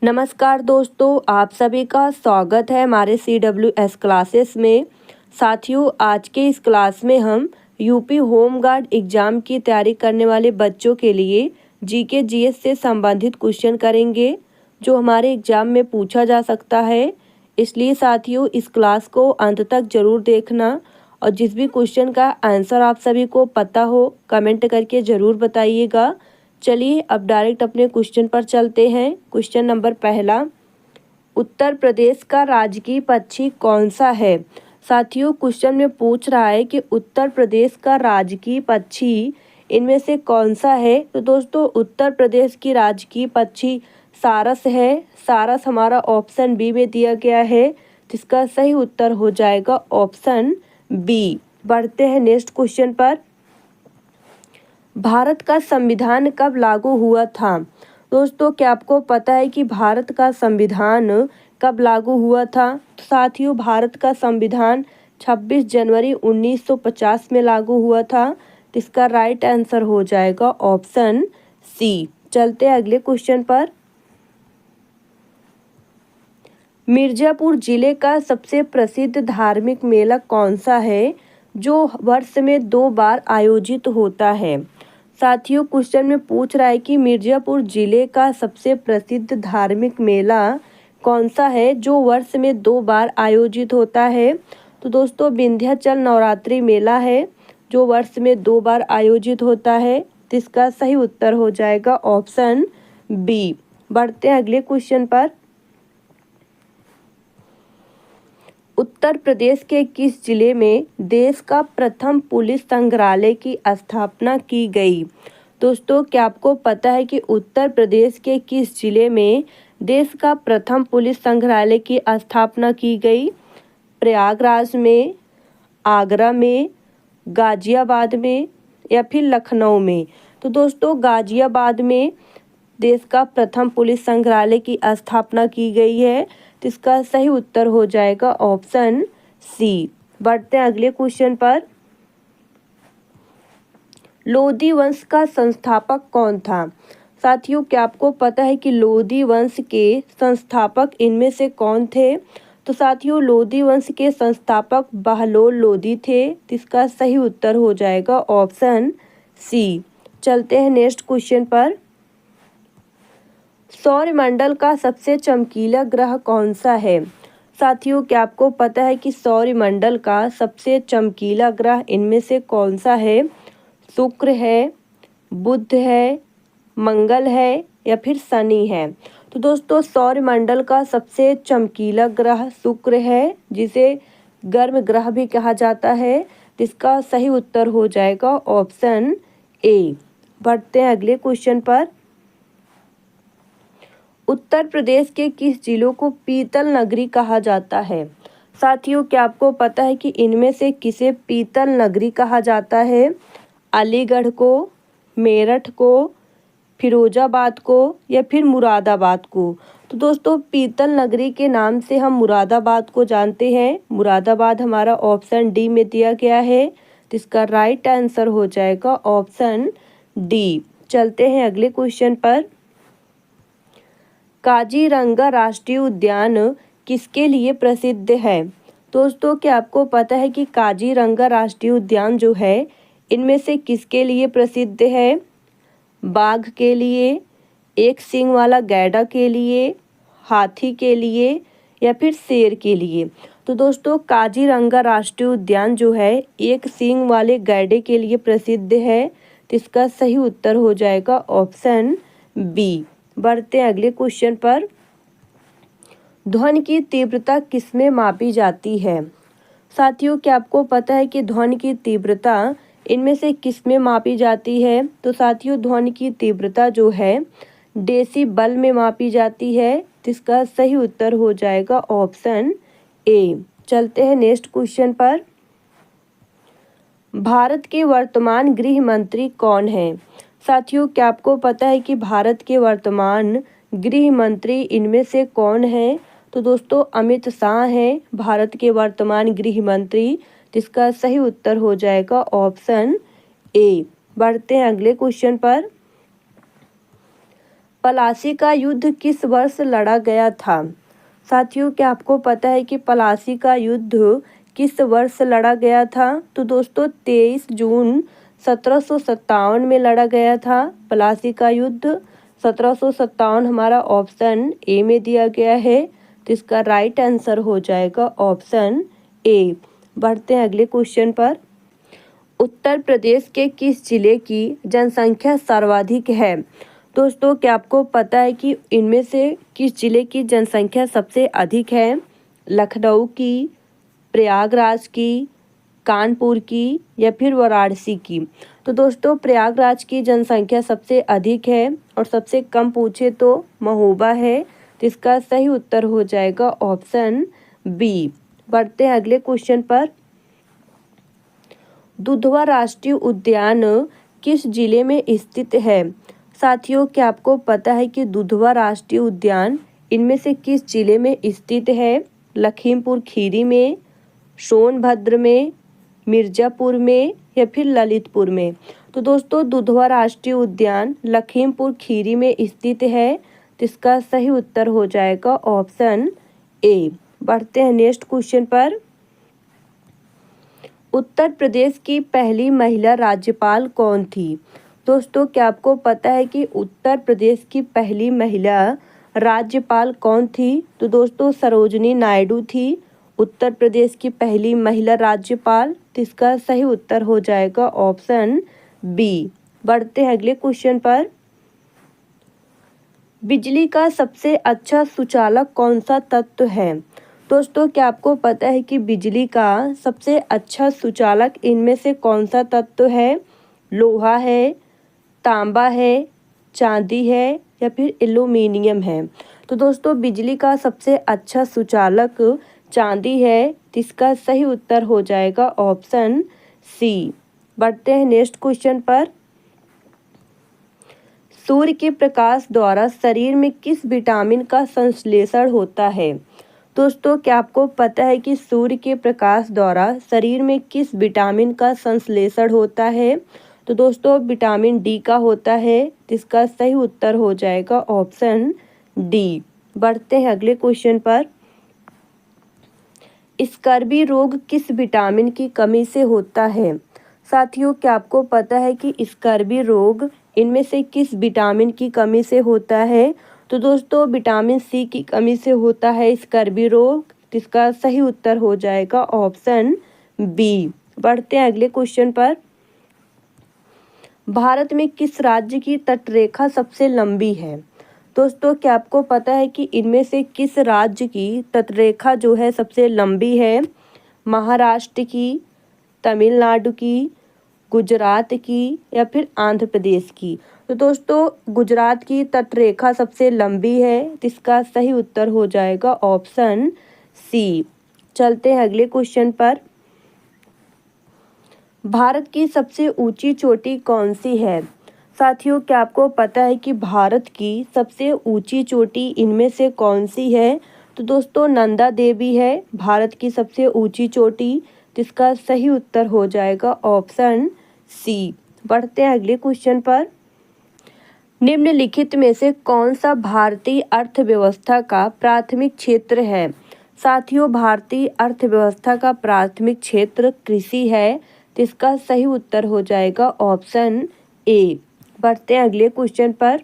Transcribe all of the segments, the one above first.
नमस्कार दोस्तों, आप सभी का स्वागत है हमारे CWS क्लासेस में। साथियों, आज के इस क्लास में हम यूपी होम गार्ड एग्ज़ाम की तैयारी करने वाले बच्चों के लिए जीके जीएस से संबंधित क्वेश्चन करेंगे, जो हमारे एग्ज़ाम में पूछा जा सकता है। इसलिए साथियों, इस क्लास को अंत तक ज़रूर देखना और जिस भी क्वेश्चन का आंसर आप सभी को पता हो, कमेंट करके ज़रूर बताइएगा। चलिए अब डायरेक्ट अपने क्वेश्चन पर चलते हैं। क्वेश्चन नंबर पहला, उत्तर प्रदेश का राजकीय पक्षी कौन सा है? साथियों, क्वेश्चन में पूछ रहा है कि उत्तर प्रदेश का राजकीय पक्षी इनमें से कौन सा है। तो दोस्तों, उत्तर प्रदेश की राजकीय पक्षी सारस है। सारस हमारा ऑप्शन बी में दिया गया है, जिसका सही उत्तर हो जाएगा ऑप्शन बी। बढ़ते हैं नेक्स्ट क्वेश्चन पर। भारत का संविधान कब लागू हुआ था? दोस्तों, क्या आपको पता है कि भारत का संविधान कब लागू हुआ था? तो साथियों, भारत का संविधान 26 जनवरी 1950 में लागू हुआ था। इसका राइट आंसर हो जाएगा ऑप्शन सी। चलते हैं अगले क्वेश्चन पर। मिर्ज़ापुर जिले का सबसे प्रसिद्ध धार्मिक मेला कौन सा है, जो वर्ष में 2 बार आयोजित होता है? साथियों, क्वेश्चन में पूछ रहा है कि मिर्ज़ापुर जिले का सबसे प्रसिद्ध धार्मिक मेला कौन सा है, जो वर्ष में 2 बार आयोजित होता है? तो दोस्तों, विंध्याचल नवरात्रि मेला है, जो वर्ष में 2 बार आयोजित होता है। तो इसका सही उत्तर हो जाएगा ऑप्शन बी। बढ़ते हैं अगले क्वेश्चन पर। उत्तर प्रदेश के किस जिले में देश का प्रथम पुलिस संग्रहालय की स्थापना की गई? दोस्तों, क्या आपको पता है कि उत्तर प्रदेश के किस जिले में देश का प्रथम पुलिस संग्रहालय की स्थापना की गई? प्रयागराज में, आगरा में, गाजियाबाद में या फिर लखनऊ में? तो दोस्तों, गाजियाबाद में देश का प्रथम पुलिस संग्रहालय की स्थापना की गई है। तो इसका सही उत्तर हो जाएगा ऑप्शन सी। बढ़ते हैं अगले क्वेश्चन पर। लोधी वंश का संस्थापक कौन था? साथियों, क्या आपको पता है कि लोधी वंश के संस्थापक इनमें से कौन थे? तो साथियों, लोधी वंश के संस्थापक बहलोल लोधी थे। इसका सही उत्तर हो जाएगा ऑप्शन सी। चलते हैं नेक्स्ट क्वेश्चन पर। सौरमंडल का सबसे चमकीला ग्रह कौन सा है? साथियों, क्या आपको पता है कि सौरमंडल का सबसे चमकीला ग्रह इनमें से कौन सा है? शुक्र है, बुध है, मंगल है या फिर शनि है? तो दोस्तों, सौरमंडल का सबसे चमकीला ग्रह शुक्र है, जिसे गर्म ग्रह भी कहा जाता है। इसका सही उत्तर हो जाएगा ऑप्शन ए। बढ़ते हैं अगले क्वेश्चन पर। उत्तर प्रदेश के किस जिलों को पीतल नगरी कहा जाता है? साथियों, क्या आपको पता है कि इनमें से किसे पीतल नगरी कहा जाता है? अलीगढ़ को, मेरठ को, फिरोजाबाद को या फिर मुरादाबाद को? तो दोस्तों, पीतल नगरी के नाम से हम मुरादाबाद को जानते हैं। मुरादाबाद हमारा ऑप्शन डी में दिया गया है। तो इसका राइट आंसर हो जाएगा ऑप्शन डी। चलते हैं अगले क्वेश्चन पर। काजीरंगा राष्ट्रीय उद्यान किसके लिए प्रसिद्ध है? दोस्तों, क्या आपको पता है कि काजीरंगा राष्ट्रीय उद्यान जो है, इनमें से किसके लिए प्रसिद्ध है? बाघ के लिए, एक सींग वाला गैंडा के लिए, हाथी के लिए या फिर शेर के लिए? तो दोस्तों, काजीरंगा राष्ट्रीय उद्यान जो है, एक सींग वाले गैंडे के लिए प्रसिद्ध है। तो इसका सही उत्तर हो जाएगा ऑप्शन बी। बढ़ते हैं अगले क्वेश्चन पर। ध्वनि की तीव्रता किसमें मापी जाती है? साथियों, क्या आपको पता है कि ध्वनि की तीव्रता इनमें से किसमें मापी जाती है? तो साथियों, ध्वनि की तीव्रता जो है, डेसिबल में मापी जाती है। इसका सही उत्तर हो जाएगा ऑप्शन ए। चलते हैं नेक्स्ट क्वेश्चन पर। भारत के वर्तमान गृह मंत्री कौन है? साथियों, क्या आपको पता है कि भारत के वर्तमान गृह मंत्री इनमें से कौन है? तो दोस्तों, अमित शाह हैं भारत के वर्तमान गृह मंत्री। जिसका सही उत्तर हो जाएगा ऑप्शन ए। बढ़ते हैं अगले क्वेश्चन पर। प्लासी का युद्ध किस वर्ष लड़ा गया था? साथियों, क्या आपको पता है कि प्लासी का युद्ध किस वर्ष लड़ा गया था? तो दोस्तों 23 जून 1757 में लड़ा गया था प्लासी का युद्ध। 1757 हमारा ऑप्शन ए में दिया गया है, तो इसका राइट आंसर हो जाएगा ऑप्शन ए। बढ़ते हैं अगले क्वेश्चन पर। उत्तर प्रदेश के किस जिले की जनसंख्या सर्वाधिक है? दोस्तों, क्या आपको पता है कि इनमें से किस जिले की जनसंख्या सबसे अधिक है? लखनऊ की, प्रयागराज की, कानपुर की या फिर वाराणसी की? तो दोस्तों प्रयागराज की जनसंख्या सबसे अधिक है और सबसे कम पूछे तो महोबा है, तो इसका सही उत्तर हो जाएगा ऑप्शन बी। बढ़ते हैं अगले क्वेश्चन पर। दुधवा राष्ट्रीय उद्यान किस जिले में स्थित है? साथियों, क्या आपको पता है कि दुधवा राष्ट्रीय उद्यान इनमें से किस जिले में स्थित है? लखीमपुर खीरी में, सोनभद्र में, मिर्जापुर में या फिर ललितपुर में? तो दोस्तों दुधवा राष्ट्रीय उद्यान लखीमपुर खीरी में स्थित है, तो इसका सही उत्तर हो जाएगा ऑप्शन ए। बढ़ते हैं नेक्स्ट क्वेश्चन पर। उत्तर प्रदेश की पहली महिला राज्यपाल कौन थी? दोस्तों, क्या आपको पता है कि उत्तर प्रदेश की पहली महिला राज्यपाल कौन थी? तो दोस्तों सरोजिनी नायडू थी उत्तर प्रदेश की पहली महिला राज्यपाल, तो इसका सही उत्तर हो जाएगा ऑप्शन बी। बढ़ते हैं अगले क्वेश्चन पर। बिजली का सबसे अच्छा सुचालक कौन सा तत्व है? दोस्तों, क्या आपको पता है कि बिजली का सबसे अच्छा सुचालक इनमें से कौन सा तत्व है? लोहा है, तांबा है, चांदी है या फिर एल्यूमिनियम है? तो दोस्तों बिजली का सबसे अच्छा सुचालक चांदी है, जिसका सही उत्तर हो जाएगा ऑप्शन सी। बढ़ते हैं नेक्स्ट क्वेश्चन पर। सूर्य के प्रकाश द्वारा शरीर में किस विटामिन का संश्लेषण होता है? दोस्तों, क्या आपको पता है कि सूर्य के प्रकाश द्वारा शरीर में किस विटामिन का संश्लेषण होता है? तो दोस्तों विटामिन डी का होता है, जिसका सही उत्तर हो जाएगा ऑप्शन डी। बढ़ते हैं अगले क्वेश्चन पर। स्कर्वी रोग किस विटामिन की कमी से होता है? साथियों, क्या आपको पता है कि स्कर्वी रोग इनमें से किस विटामिन की कमी से होता है? तो दोस्तों विटामिन सी की कमी से होता है स्कर्वी रोग, जिसका सही उत्तर हो जाएगा ऑप्शन बी। बढ़ते हैं अगले क्वेश्चन पर। भारत में किस राज्य की तटरेखा सबसे लंबी है? दोस्तों, क्या आपको पता है कि इनमें से किस राज्य की तटरेखा जो है सबसे लंबी है? महाराष्ट्र की, तमिलनाडु की, गुजरात की या फिर आंध्र प्रदेश की? तो दोस्तों गुजरात की तटरेखा सबसे लंबी है, जिसका सही उत्तर हो जाएगा ऑप्शन सी। चलते हैं अगले क्वेश्चन पर। भारत की सबसे ऊंची चोटी कौन सी है? साथियों, क्या आपको पता है कि भारत की सबसे ऊंची चोटी इनमें से कौन सी है? तो दोस्तों नंदा देवी है भारत की सबसे ऊंची चोटी, जिसका सही उत्तर हो जाएगा ऑप्शन सी। बढ़ते हैं अगले क्वेश्चन पर। निम्नलिखित में से कौन सा भारतीय अर्थव्यवस्था का प्राथमिक क्षेत्र है? साथियों, भारतीय अर्थव्यवस्था का प्राथमिक क्षेत्र कृषि है, जिसका सही उत्तर हो जाएगा ऑप्शन ए। बढ़ते हैं अगले क्वेश्चन पर।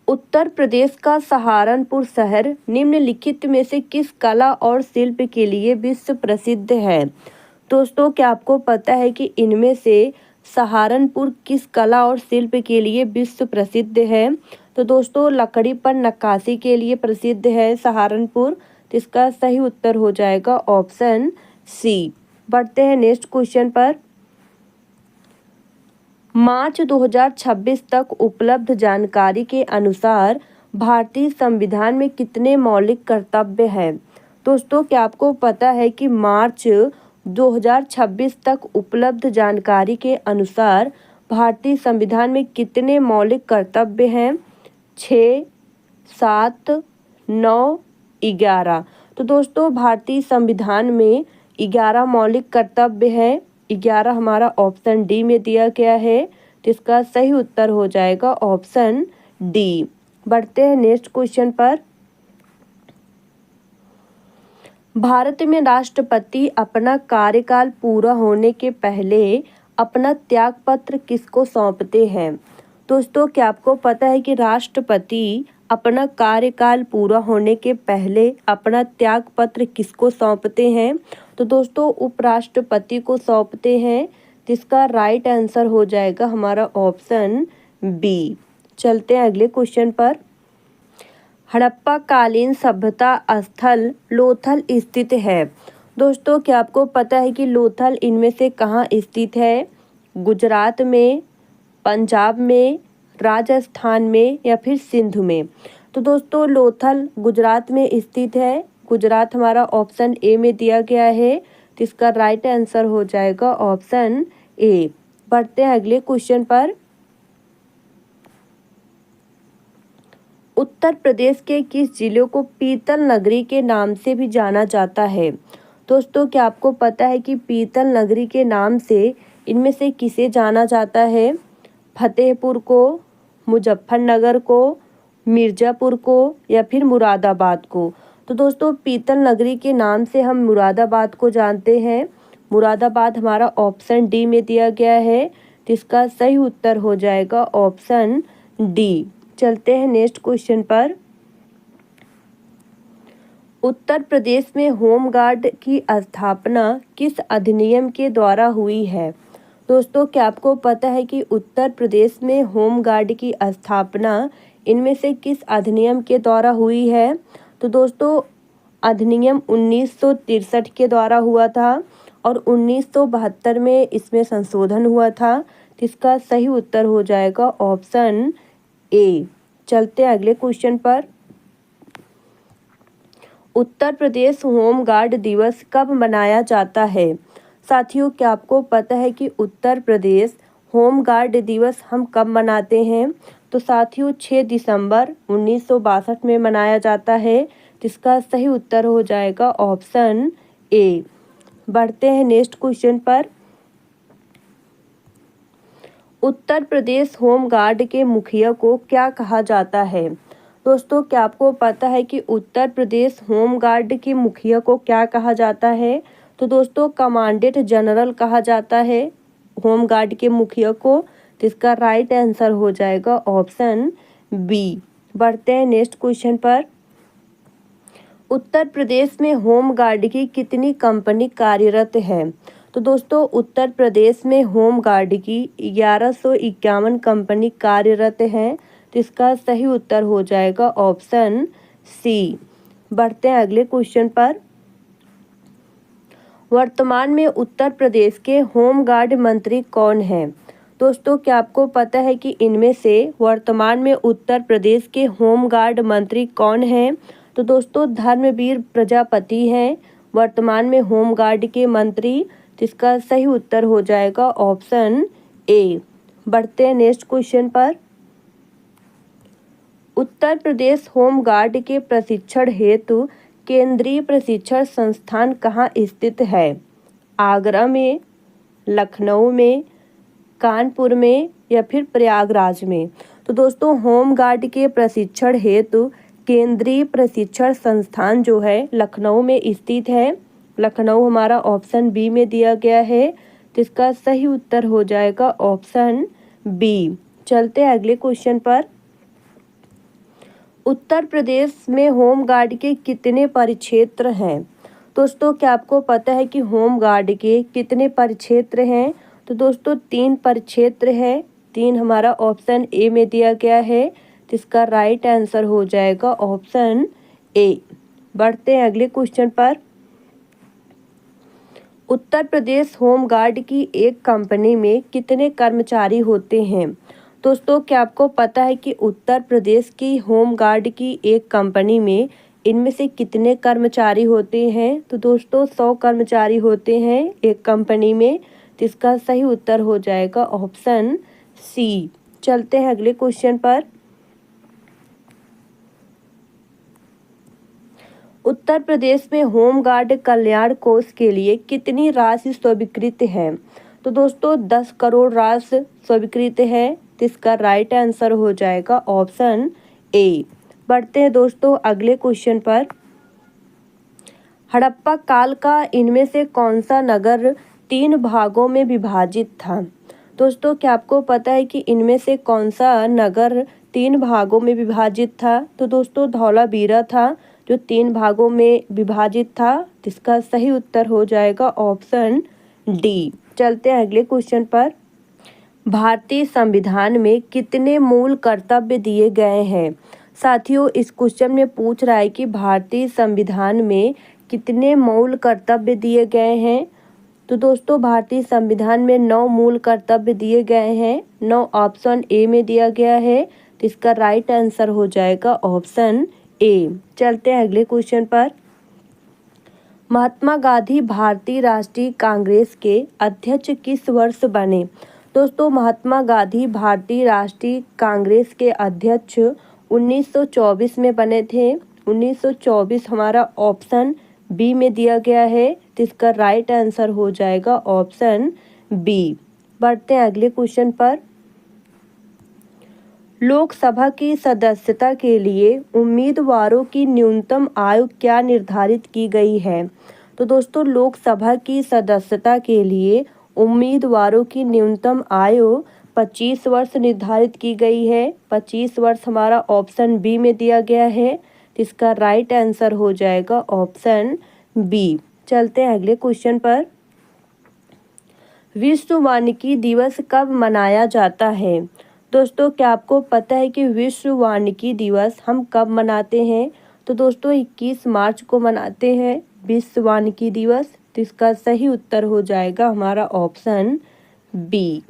उत्तर प्रदेश का सहारनपुर शहर निम्नलिखित में से किस कला और शिल्प के लिए विश्व प्रसिद्ध है? दोस्तों, क्या आपको पता है कि इनमें से सहारनपुर किस कला और शिल्प के लिए विश्व प्रसिद्ध है? तो दोस्तों लकड़ी पर नक्काशी के लिए प्रसिद्ध है सहारनपुर, जिसका सही उत्तर हो जाएगा ऑप्शन सी। बढ़ते हैं नेक्स्ट क्वेश्चन पर। मार्च 2026 तक उपलब्ध जानकारी के अनुसार भारतीय संविधान में कितने मौलिक कर्तव्य हैं? दोस्तों, क्या आपको पता है कि मार्च 2026 तक उपलब्ध जानकारी के अनुसार भारतीय संविधान में कितने मौलिक कर्तव्य हैं? 6, 7, 9, 11। तो दोस्तों भारतीय संविधान में 11 मौलिक कर्तव्य हैं। 11 हमारा ऑप्शन डी में दिया गया है, तो इसका सही उत्तर हो जाएगा ऑप्शन डी। बढ़ते हैं नेक्स्ट क्वेश्चन पर। भारत में राष्ट्रपति अपना कार्यकाल पूरा होने के पहले अपना त्यागपत्र किसको सौंपते हैं? दोस्तों, क्या आपको पता है कि राष्ट्रपति अपना कार्यकाल पूरा होने के पहले अपना त्यागपत्र किसको सौंपते हैं? तो दोस्तों, उपराष्ट्रपति को सौंपते हैं। जिसका राइट आंसर हो जाएगा हमारा ऑप्शन बी। चलते हैं अगले क्वेश्चन पर। हड़प्पा कालीन सभ्यता स्थल लोथल स्थित है। दोस्तों, क्या आपको पता है कि लोथल इनमें से कहाँ स्थित है? गुजरात में, पंजाब में, राजस्थान में या फिर सिंध में? तो दोस्तों, लोथल गुजरात में स्थित है। गुजरात हमारा ऑप्शन ए में दिया गया है। तो इसका राइट आंसर हो जाएगा ऑप्शन ए। बढ़ते हैं अगले क्वेश्चन पर। उत्तर प्रदेश के किस जिले को पीतल नगरी के नाम से भी जाना जाता है? दोस्तों, क्या आपको पता है कि पीतल नगरी के नाम से इनमें से किसे जाना जाता है? फतेहपुर को, मुजफ्फरनगर को, मिर्ज़ापुर को या फिर मुरादाबाद को? तो दोस्तों, पीतल नगरी के नाम से हम मुरादाबाद को जानते हैं। मुरादाबाद हमारा ऑप्शन डी में दिया गया है। तो इसका सही उत्तर हो जाएगा ऑप्शन डी। चलते हैं नेक्स्ट क्वेश्चन पर। उत्तर प्रदेश में होमगार्ड की स्थापना किस अधिनियम के द्वारा हुई है? दोस्तों, क्या आपको पता है कि उत्तर प्रदेश में होमगार्ड की स्थापना इनमें से किस अधिनियम के द्वारा हुई है? तो दोस्तों, अधिनियम 1963 के द्वारा हुआ था और 1972 में इसमें संशोधन हुआ था। तो इसका सही उत्तर हो जाएगा ऑप्शन ए। चलते हैं अगले क्वेश्चन पर। उत्तर प्रदेश होमगार्ड दिवस कब मनाया जाता है? साथियों, क्या आपको पता है कि उत्तर प्रदेश होमगार्ड दिवस हम कब मनाते हैं? तो साथियों, 6 दिसंबर 1962 में मनाया जाता है। जिसका सही उत्तर हो जाएगा ऑप्शन ए। बढ़ते हैं नेक्स्ट क्वेश्चन पर। उत्तर प्रदेश होमगार्ड के मुखिया को क्या कहा जाता है? दोस्तों, क्या आपको पता है कि उत्तर प्रदेश होमगार्ड के मुखिया को क्या कहा जाता है? तो दोस्तों, कमांडेंट जनरल कहा जाता है होमगार्ड के मुखिया को। तो इसका राइट आंसर हो जाएगा ऑप्शन बी। बढ़ते हैं नेक्स्ट क्वेश्चन पर। उत्तर प्रदेश में होमगार्ड की कितनी कंपनी कार्यरत है? तो दोस्तों, उत्तर प्रदेश में होमगार्ड की 1151 कंपनी कार्यरत हैं। तो इसका सही उत्तर हो जाएगा ऑप्शन सी। बढ़ते हैं अगले क्वेश्चन पर। वर्तमान में उत्तर प्रदेश के होमगार्ड मंत्री कौन हैं? दोस्तों, क्या आपको पता है कि इनमें से वर्तमान में उत्तर प्रदेश के होमगार्ड मंत्री कौन हैं? तो दोस्तों, धर्मवीर प्रजापति हैं वर्तमान में होमगार्ड के मंत्री। इसका सही उत्तर हो जाएगा ऑप्शन ए। बढ़ते हैं नेक्स्ट क्वेश्चन पर। उत्तर प्रदेश होमगार्ड के प्रशिक्षण हेतु केंद्रीय प्रशिक्षण संस्थान कहाँ स्थित है? आगरा में, लखनऊ में, कानपुर में या फिर प्रयागराज में? तो दोस्तों, होमगार्ड के प्रशिक्षण हेतु केंद्रीय प्रशिक्षण संस्थान जो है लखनऊ में स्थित है। लखनऊ हमारा ऑप्शन बी में दिया गया है। तो इसका सही उत्तर हो जाएगा ऑप्शन बी। चलते हैं अगले क्वेश्चन पर। उत्तर प्रदेश में होमगार्ड के कितने परिक्षेत्र हैं? दोस्तों, क्या आपको पता है कि होमगार्ड के कितने परिक्षेत्र हैं? तो दोस्तों, 3 परिक्षेत्र है। 3 हमारा ऑप्शन ए में दिया गया है। तो इसका राइट आंसर हो जाएगा ऑप्शन ए। बढ़ते हैं अगले क्वेश्चन पर। उत्तर प्रदेश होमगार्ड की एक कंपनी में कितने कर्मचारी होते हैं? दोस्तों, क्या आपको पता है कि उत्तर प्रदेश की होमगार्ड की एक कंपनी में इनमें से कितने कर्मचारी होते हैं? तो दोस्तों, 100 कर्मचारी होते हैं एक कंपनी में। तो इसका सही उत्तर हो जाएगा ऑप्शन सी। चलते हैं अगले क्वेश्चन पर। उत्तर प्रदेश में होमगार्ड कल्याण कोष के लिए कितनी राशि स्वीकृत है? तो दोस्तों 10 करोड़ राष्ट्र स्वीकृत है, तो इसका राइट आंसर हो जाएगा ऑप्शन ए। बढ़ते हैं दोस्तों अगले क्वेश्चन पर। हड़प्पा काल का इनमें से कौन सा नगर 3 भागों में विभाजित था? दोस्तों क्या आपको पता है कि इनमें से कौन सा नगर 3 भागों में विभाजित था? तो दोस्तों धौलावीरा था जो 3 भागों में विभाजित था। इसका सही उत्तर हो जाएगा ऑप्शन डी। चलते हैं अगले क्वेश्चन पर। भारतीय संविधान में कितने मूल कर्तव्य दिए गए हैं? साथियों इस क्वेश्चन में पूछ रहा है कि भारतीय संविधान में कितने मूल कर्तव्य दिए गए हैं। तो दोस्तों भारतीय संविधान में 9 मूल कर्तव्य दिए गए हैं। 9 ऑप्शन ए में दिया गया है, तो इसका राइट आंसर हो जाएगा ऑप्शन ए। चलते हैं अगले क्वेश्चन पर। महात्मा गांधी भारतीय राष्ट्रीय कांग्रेस के अध्यक्ष किस वर्ष बने? दोस्तों महात्मा गांधी भारतीय राष्ट्रीय कांग्रेस के अध्यक्ष 1924 में बने थे। 1924 हमारा ऑप्शन बी में दिया गया है, तो इसका राइट आंसर हो जाएगा ऑप्शन बी। बढ़ते हैं अगले क्वेश्चन पर। लोकसभा की सदस्यता के लिए उम्मीदवारों की न्यूनतम आयु क्या निर्धारित की गई है? तो दोस्तों लोकसभा की सदस्यता के लिए उम्मीदवारों की न्यूनतम आयु 25 वर्ष निर्धारित की गई है। 25 वर्ष हमारा ऑप्शन बी में दिया गया है, तो इसका राइट आंसर हो जाएगा ऑप्शन बी। चलते हैं अगले क्वेश्चन पर। विश्व वानिकी दिवस कब मनाया जाता है? दोस्तों क्या आपको पता है कि विश्व वानिकी दिवस हम कब मनाते हैं? तो दोस्तों 21 मार्च को मनाते हैं विश्व वानिकी दिवस। तो इसका सही उत्तर हो जाएगा हमारा ऑप्शन बी।